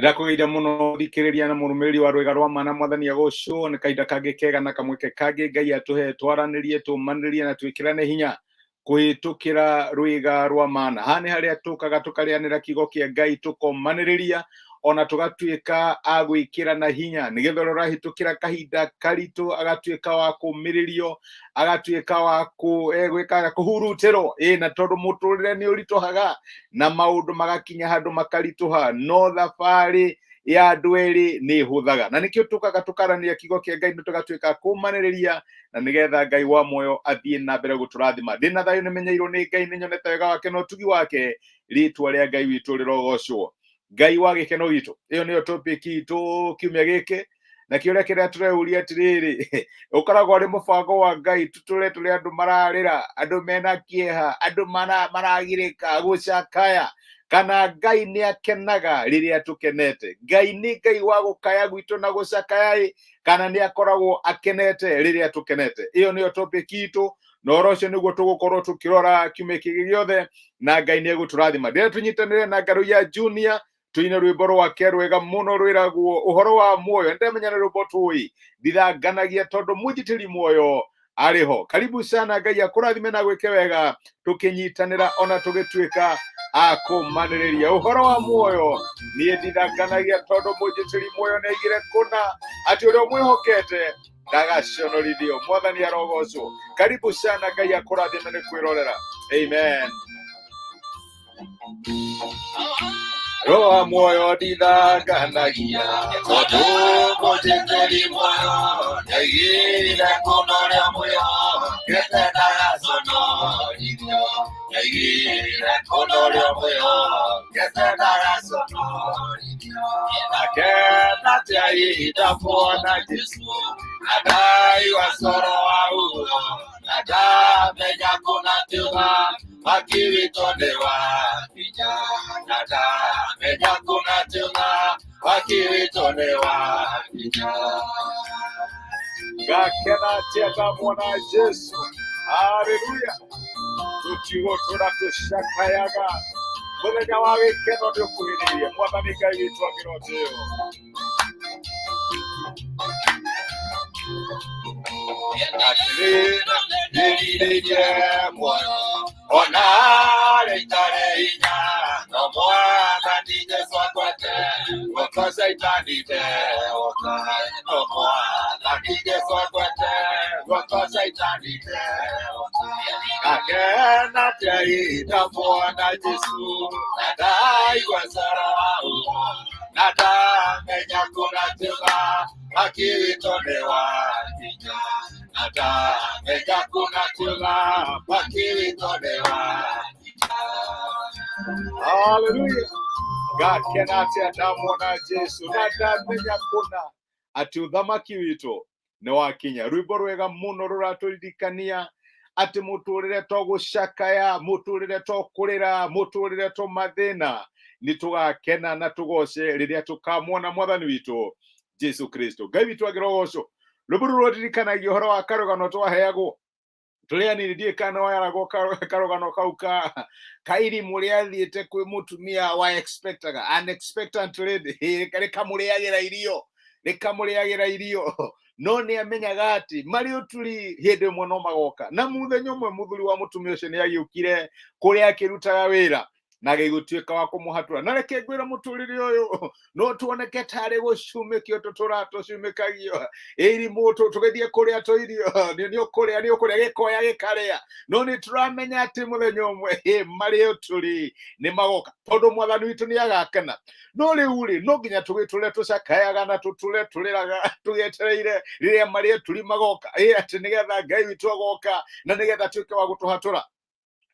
Ndirakugeithia muno thikiriria na murumiri wa rwega rwa mana mwathani agocwo ni kahinda kangi kega na kamweke kangi Ngai atuhe twaranirie tumanirie na twikirane hinya kuhitukira rwega rwa mana. Hani haria tukaga tukarianira kiugo kia Ngai tukomaniriria ona tugatuika agwikirana hinya nigetha rurahitukira kahinda karitu agatuika wa kumiririo agatuika wa gwika kuhurutiro na tondu muturire ni uritohaga na maundu magakinya handu makarituha no thabari ya andu eri ni huthaga na nikio tukaga tukarania kiugo kia Ngai tugatuika kumaniriria na nigetha Ngai wa moyo athie na mbere guturathima. Ndina thayu nimenyeirwo ni Ngai ni nyonete wega wake no tugi wake ritwa ria Ngai witu rirogocwo. Ngai wa gikeno gitu iyo niyo topic itu kiumia giki na kiuria kiria tureuria atiriri ukoragwo ari mubango wa Ngai tuture turi andu mararira andu mena kieha andu maragirika gucakaya kana Ngai ni akenaga riria tukenete. Ngai ni Ngai wa gukaya gwitu na gucakaya kana ni akoragwo akenete riria tukenete. Iyo niyo topic itu no rocio niguo tugukorwo tukirora kiumia giki giothe na Ngai ni eguturathima. Ndira tunyitanire na Ngaru ya Junior tuine rwimbo rwake rwega muno rwiragwo uhoro wa muoyo. Ndemenya ni rwimbo tui ndithanganagia tondu mujitiri muoyo ariho. Karibu sana, Ngai akurathime na gwike wega tukinyitanira ona tugituika akumaniriria uhoro wa muoyo. Nie ndithanganagia tondu mujitiri muoyo neigire kuna ati uria mwihokete ndagaconorithio. Mwathani arogocwo. Karibu sana, Ngai akurathime ni kwirorera. Amen. Roa moyo ndithanganagia tondu mujitiri muoyo neigire kuna uria mwihokete ndagaconorithio. Neigire kuna uria mwihokete ndagaconorithio. Nakena tiaida kuona Jesu nadai wasoro wau nadamenya kuna tiuga wakiritonewa kinya nadamenya kuna tiuga wakiritonewa kinya. Gakena tiaga mwana Jesu. Haleluya. Tutigo turakushakayaga muthenya wa wikeno ndi ukuhiriria Mwathani Ngai witu agiroteo. Ndiriririe muoyo ona ritare hinya no Mwathani Jesu akwete guoko Saitani ndeoka no Mwathani Jesu akwete guoko Saitani ndeoka. Akena tiaida mwana Jesu nadai wasara wau nadamenya kuna tiuga wakiritonewa kinya nadamenya kuna tiuga wakiritonewa kinya. Hallelujah. God cannot tell mwana Jesu nadamenya kuna ati uthamaki witu ni wakinya. Rwimbo rwega muno ruraturirikania ati muturire to gucakaya muturire to kurira muturire to mathina ni tugakena na tugoce riria tukamwona Mwathani witu Jesu Kristo. Ngai witu agirogocwo. Rwimbo ruririkanagia uhoro wa karugano twaheagwo tulianiririe kana wayarago karugano kau kairi muria thiete kwi mutumia wa expectaga unexpected lady reka muriagira irio no ni amenyaga ati mari uturi hindi mwe no magoka na muthenya umwe muthuri wa mutumia ucio ni agiukire kuria akirutaga wira na gigutuika wa kumuhatura na reke ngwira muturire uyu no tuoneke tari gucumikio tuturatucumikagio iri mutu tugithie kuria toirio ni ukuria gikoya gikaria no ni turamenya ati muthenya umwe mari uturi ni magoka tondu Mwathani witu ni agakena. No riuri no nginya tugitule tucakayaga na tutule tuliraga tugetereire riria mari uturi magoka ati nigetha Ngai witu agoka na nigetha tuike wa gutuhatura.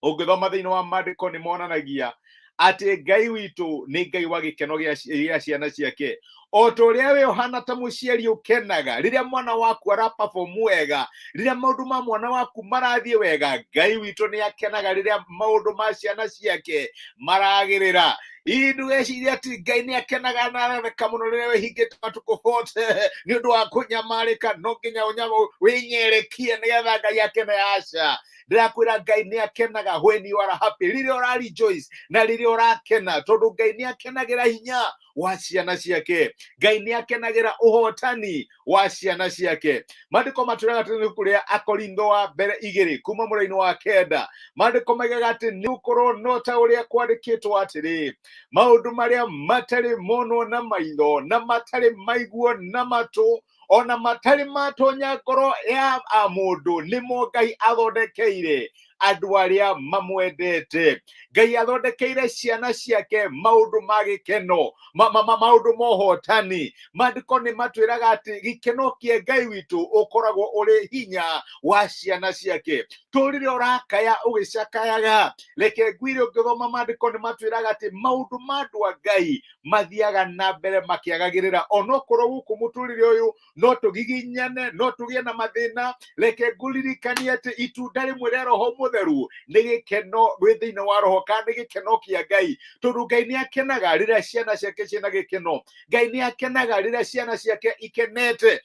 Ungithoma thiini wa maandiko ni monanagia ati Ngai witu ni Ngai wa gikeno gia ciana ciake. O turia we uhana ta muciari ukenaga riria mwana waku araperform wega riria maundu ma mwana waku marathie wega. Ngai witu ni akenaga riria maundu ma ciana ciake maragirira. Indu eciria ati Ngai ni akenaga na areka muno riria wihingite matuko bote ni undu wa kunyamarika no nginya unyamo winyerekie nigetha Ngai akene aca. ndirakwira Ngai ni akenaga when you are happy, riri ora rejoice na riri ora kena, tondu Ngai ni akenagira hinya wa ciana ciake. Ngai ni akenagira uhotani wa ciana ciake. Mandiko maturaga tene kuria Akorintho wa mbere 2 kuma muraini wa 9. Mandiko maigaga ati ni ukoro no ta uria kwandikitwo atiri, maundu maria matari mono na maitho na matari maiguo na matu ona matari matonya ngoro ya amundu nimo Ngai athondekeire andu aria mamwendete. Ngai athondekeire ciana ciake maundu magikeno, maundu mohotani. Mandiko ni matwiraga ati gikeno kie Ngai witu ukoragwo uri hinya wa ciana ciake. Turire urakaya ugicakayaga, reke ngwire ngithoma mandiko ni matwiraga ati maundu mandu a Ngai mathiaga na mbere makiagagirira. Onokorwo guku muturire uyu no tugiginyane, no tugie na mathina, reke nguririkanie ati itunda rimwe ria Roho Mutheru ni gikeno gwi thiini wa roho, kandi gikeno kia Ngai. Tondu Ngai ni akenaga riria ciana ciake ciina gikeno. Ngai ni akenaga riria ciana ciake ikenete,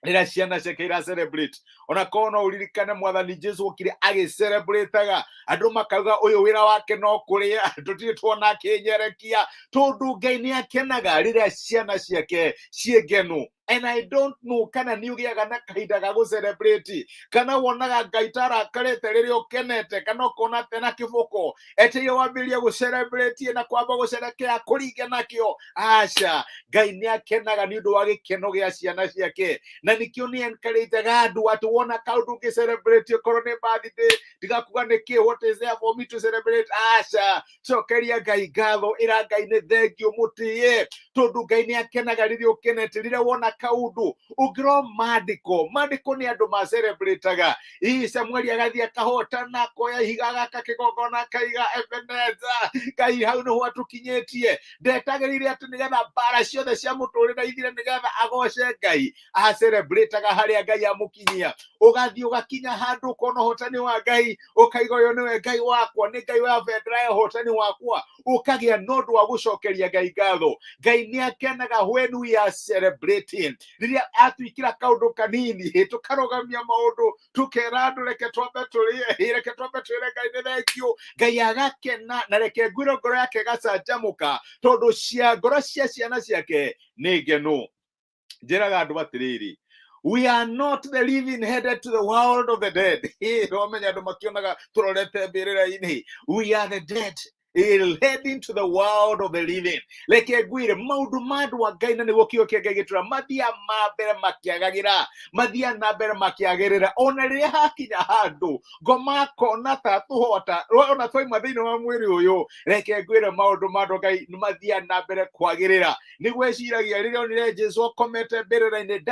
riria ciana ciake ira celebrate. Ona kono uririkane Mwathani Jesu ukire agi celebrateaga, andu makauga uyu wira wake no kuria, tutire tuona kinyerekia. Tondu Ngai ni akenaga riria ciana ciake ciegenu. And I don't know kana ni ugiaga na kahinda ga celebrate, kana wonaga Ngai tarakarete riria ukenete, kana kona tena kiboko ete yo wambiria celebrate na kwamba gucerekea kuringa nakio. Aca, Ngai ni akenaga ni undu wa gikeno gia ciana ciake. Na nikio ni encourage andu atu wona kaundu ki celebrate korwo ni birthday, digakuga niki what is there for me to celebrate. Aca, cokeria Ngai ngatho, ira Ngai ni thengio mutie, tondu Ngai ni akenaga riria ukenete, riria wona kaundu ugiro mandiko ni andu ma celebrateaga. Samueli agathia kahotana koya higa gaka kigongona kaiga Ebeneza, Ngai hau no atukinyetie. Ndetagirire ati nigetha bara ciothe cia muturire ithire nigetha agoce Ngai, a celebrateaga haria Ngai amukinyia. Ugathii ugakinya handu kono hotani wa Ngai, ukaiga uyu niwe Ngai wakwa, ni Ngai wa vendra ya hotani wakwa, ukagia nondu wa gucokeria Ngai ngatho. Ngai ni akenaga when we are celebrating, riria atwikira kaundu kanini tukarogamia maundu tukera andu reke twambe turie, reke twambe twire Ngai ni thengio. Ngai agakena na reke ngwiro ngoro yake gacanjamuka, tondu cia ngoro cia ciana ciake ni ngenu. Njiraga andu atiriri, we are not the living headed to the world of the dead. Romenya andu makionaga turorete mbirira-ini. We are the dead heading to the world of the living. Leke gwire maundu mandu wa Ngai na niguo kio kia Ngai gitura mathia mambere makiagagira, mathia na mbere makiagirira. Ona riria hakinya handu ngoma kona ta tuhota ona twaima thiini wa mwiri uyu, reke gwire maundu mandu Ngai ni mathia na mbere kwagirira. Niguo eciragia riria onire Jesu akomete mbirira-ini,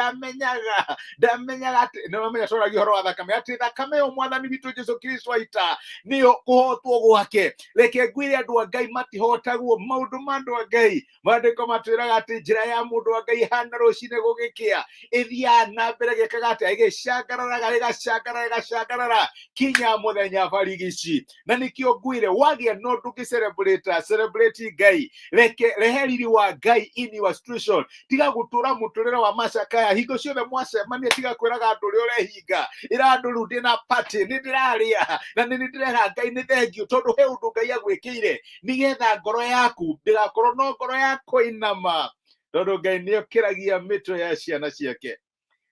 ndamenyaga ati nimamenya twaragio horo wa thakame, ati thakame yo Mwathani witu Jesu Kristo aita niyo kuhotwo gwake. Reke gwire andu a Ngai matihotagwo maundu mandu a Ngai. Mandiko matwiraga ati njira ya mundu wa Ngai hana rucine gugikia, ithia na mbere gikaga ati igicangarara kinya muthenya barigici. Na nikio ngwire wagia no celebrate Ngai, reke reheriri wa Ngai in your situation. Tiga gutura muturire wa macakaya, hingo ciothe mwacemania tiga kwiraga andu uri urehinga, ira andu riu ndina party ni ndiraria na ni ndirera Ngai ni thengio, tondu he undu Ngai agwikire nigetha ngoro yaku ndigakorwo no ngoro yako inama, tondu Ngai ni okiragia mitwe ya ciana ciake.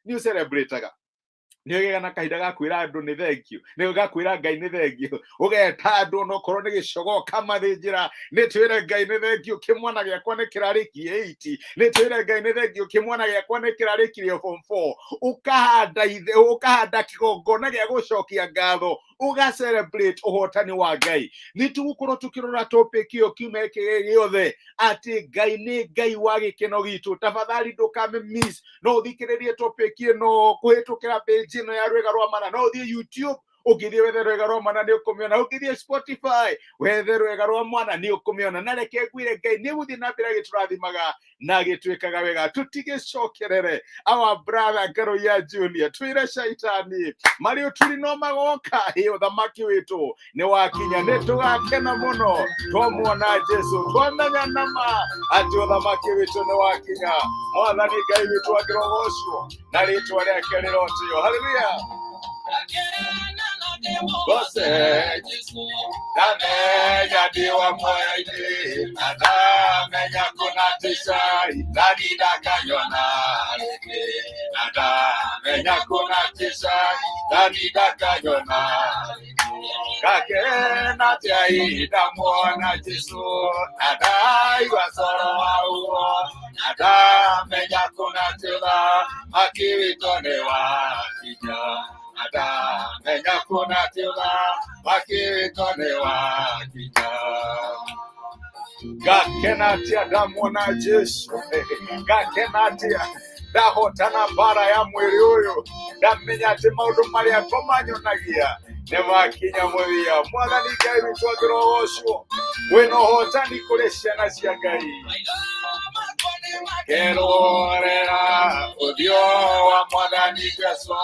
Ni celebrateaga, ni ogega na kahinda gakwira andu ni thengio, ni gakwira Ngai ni thengio, ugeta andu no korwo ni gicogo kamathinjira, ni twire Ngai ni thengio, kimwana giakwa ni kirarikie 8, ni twire Ngai ni thengio, kimwana giakwa ni kirarikirie form 4, ukahanda kigongona gia gucokia ngatho, uga celebrate uhotani wa Ngai. Ni tugukorwo tukirora topic iyo kiume giothe ati Ngai ni Ngai wa gikeno gitu. Tafadhali ndukame miss, no thikiririe topic ino kuhitukira page ino ya Rwega rwa Mana, no thie YouTube ukithie wethe Rwega rwa Mana ni ukumiona, ukithie Spotify wethe Rwega rwa Mana ni ukumiona. Na reke gwire Ngai ni guthie na mbere giturathimaga na gitwikaga wega, tutigicokerere our brother Ngaruiya Junior, twire shaitani Mario turi no magoka uthamaki witu ni wakinya, ni tugakena muno twamuona Jesu, twamenya nama ati uthamaki witu ni wakinya. Mwathani Ngai witu agirogocwo na ritwa riake rirotio. Haleluya. Gose Jesu Damenya diwa moya ide Nadamenya kunatisha Idani dakanyona Nadamenya kunatisha Idani dakanyona Kakena tia idamuona Jesu Nadai wasoro wauo Nadamenya kunatila Makiwitone wakija Nadamenya kunatila Makiwitone wakija Gakenatia damuona Jesu Gakenatia dahotana bara ya mwili huyo damenyate maundu maria komanyonagia nemakinya mwia mwathani Ngai witũ angĩrogocwo wĩna ũhotani kũrĩ ciana cia Ngai kerorera ũthiũ wa mwathani Jesũ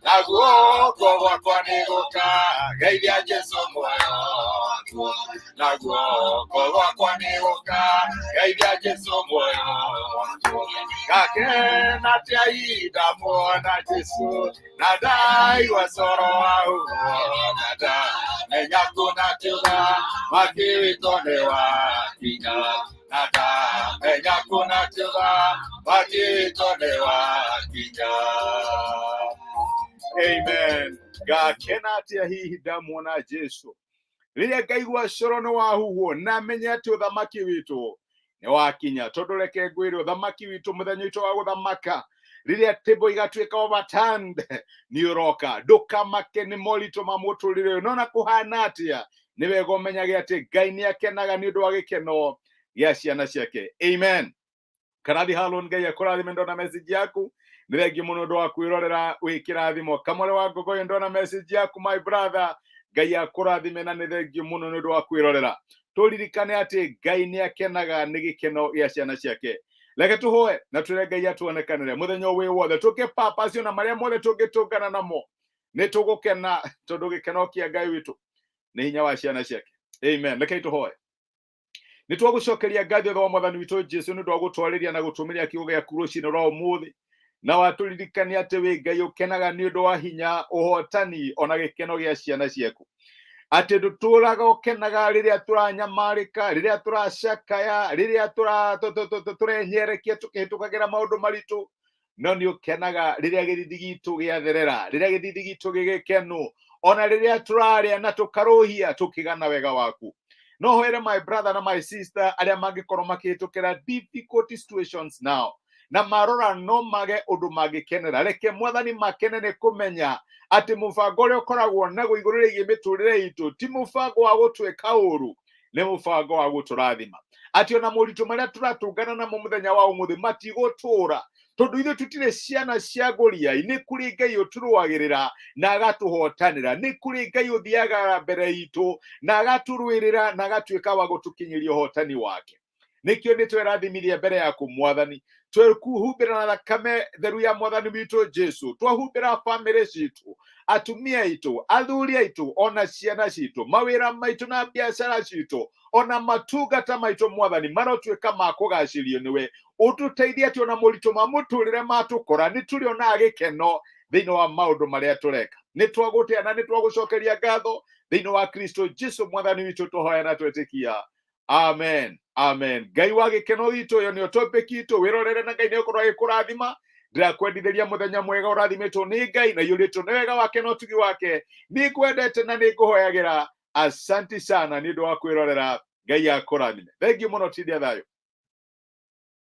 na guoko gwakwa nĩgũkageithia Jesũ muoyo waku na guoko gwakwa nĩgũkageithia Jesũ muoyo waku gakena tia idamuona Jesũ na ndaigua coro wau na ndamenya kunatiũra makiwĩtwo nĩ wakinya na ndamenya kunatiũra makiwĩtwo nĩ wakinya. Amen. Gakena atia hihi ndamuona Jesu rĩrĩa ngaigua coro nĩ wahuhwo na menye atĩ ũthamaki witũ nĩ wakinya. Tondũ reke ngwĩre ũthamaki witũ mũthenya witũ wa gũthamaka rĩrĩa table igatuĩka overturned nĩ ũroka. Ndũkamake nĩ moritũ ma mũtũrĩre ũyũ no na kũhana atĩa nĩ wega ũmenyage atĩ Ngai nĩ akenaga nĩ ũndũ wa gĩkeno gĩa ciana ciake. Amen. Karathi halon Ngai akũrathime. Ndona message yaku nĩ thengiũ mũno ũndũ wa kwĩrorera wĩ kĩrathimo. Kamũre wa Ngogoyo ndona message yaku my brother. Ngai akũrathime na nĩ thengiũ mũno nĩ ũndũ wa kwĩrorera. Tũririkane atĩ Ngai nĩ akenaga nĩ gĩkeno gĩa ciana ciake. Reke tũhoe na twĩre Ngai atuonekanĩre mũthenya wĩ wothe tũkĩpapacio na marĩa mothe tũngĩtũngana namo nĩ tũgũkena tondũ gĩkeno kĩa Ngai witũ nĩ hinya wa ciana ciake. Amen. Reke tũhoe. Nĩ twagũcokeria ngatho thwa mwathani witũ Jesũ nĩ ũndũ wa gũtwarĩria na gũtũmĩria kiugo gĩaku rũcinĩ rwa ũmũthĩ na watũririkania atĩ wĩ Ngai ũkenaga nĩ ũndũ wa hinya ũhotani ona gĩkeno gĩa ciana ciaku. Atĩ ndũtũũraga ũkenaga rĩrĩa tũranyamarĩka rĩrĩa tũracakaya rĩrĩa tũrenyerekia tũkĩhĩtũkagĩra maũndũ maritũ no nĩ ũkenaga rĩrĩa gĩthithi gitũ gĩatherera rĩrĩa gĩthithi gitũ gĩgĩkenu ona rĩrĩa tũrarĩa na tũkarũhia tũkĩgana wega waku. No hoere my brother na my sister arĩa mangĩkorwo makĩhĩtũkĩra difficult situations now na marora no mage ũndũ mangĩkenera. Reke mwathani makene nĩ kũmenya atĩ mũbango ũrĩa ũkoragwo naguo igũrũ rĩgiĩ mĩtũrĩre itũ ti mũbango wa gũtwĩka ũũru nĩ mũbango wa gũtũrathima. Atĩ ona moritũ marĩa tũratũngana namo mũthenya wa ũmũthĩ matigũtũũra tondũ ithuĩ tũtirĩ ciana cia ngũriai. Nĩ kũrĩ Ngai ũtũrũagĩrĩra na agatũhotanĩra. Nĩ kũrĩ Ngai ũthiaga mbere itũ na agatũrũĩrĩra na agatuĩka wa gũtũkinyĩria ũhotani wake. Nĩkĩo nĩ twĩrathimithia mbere yaku mwathani twĩhumbĩra na thakame theru ya mwathani witũ Jesũ. Twahumbĩra bamĩrĩ citũ atumia aitũ athuri aitũ ona ciana citũ mawĩra maitũ na biacara citũ ona matungata maitũ mwathani marotuĩka ma kũgacĩrio nĩwe. Ũtũteithie atĩ ona moritũ ma mũtũrĩre matũkora nĩ tũrĩonaga gĩkeno thĩinĩ wa maũndũ marĩa tũreka. Nĩ twagũtĩa na nĩ twagũcokeria ngatho thĩinĩ wa Kristo Jesũ mwathani witũ tũhoya na twetĩkia. Amen. Amen. Ngai wa gĩkeno witũ ũyũ nĩo topic itũ wĩrorere na Ngai nĩgũkorwo agĩkũrathima. Ndĩrakwendithĩria mũthenya mwega ũrathimĩtwo nĩ Ngai na yũrĩtwo nĩ wega wake na ũtugi wake. Nĩngwendete na nĩngũhoyagĩra. Asanti sana nĩ ũndũ wa kwĩrorera. Ngai akũrathime. Thengiũ mũno, tithia thayũ.